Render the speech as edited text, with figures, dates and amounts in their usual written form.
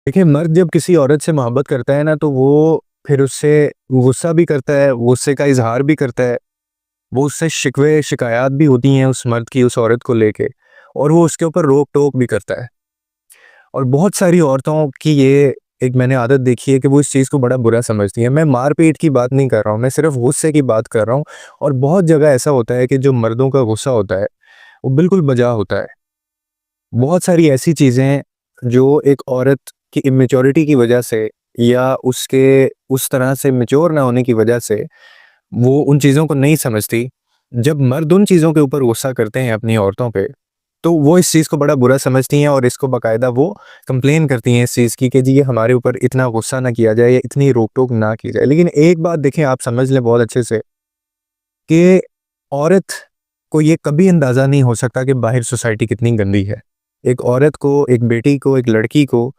देखिए, मर्द जब किसी औरत से मोहब्बत करता है ना, तो वो फिर उससे गुस्सा भी करता है, गुस्से का इज़हार भी करता है। वो उससे शिकवे शिकायत भी होती हैं उस मर्द की उस औरत को लेके, और वो उसके ऊपर रोक-टोक भी करता है। और बहुत सारी औरतों की ये एक मैंने आदत देखी है कि वो इस चीज़ को बड़ा बुरा समझती हैं। मैं मार-पीट की बात नहीं कर रहा हूँ, मैं सिर्फ़ गुस्से की बात कर रहा हूँ। और बहुत जगह ऐसा होता है कि जो मर्दों का गुस्सा होता है, वो बिल्कुल बजा होता है। बहुत सारी ऐसी चीज़ें हैं जो एक औरत की इमैच्योरिटी की वजह से या उसके उस तरह से मैच्योर ना होने की वजह से वो उन चीज़ों को नहीं समझती। जब मर्द उन चीज़ों के ऊपर गुस्सा करते हैं अपनी औरतों पे, तो वो इस चीज़ को बड़ा बुरा समझती हैं और इसको बाकायदा वो कंप्लेन करती हैं इस चीज़ की कि जी ये हमारे ऊपर इतना गुस्सा ना किया जाए या इतनी रोक-टोक ना की जाए। लेकिन एक बात देखें, आप समझ लें बहुत अच्छे से कि औरत को ये कभी अंदाज़ा नहीं हो सकता कि बाहर सोसाइटी कितनी गंदी है। एक औरत को, एक बेटी को, एक लड़की को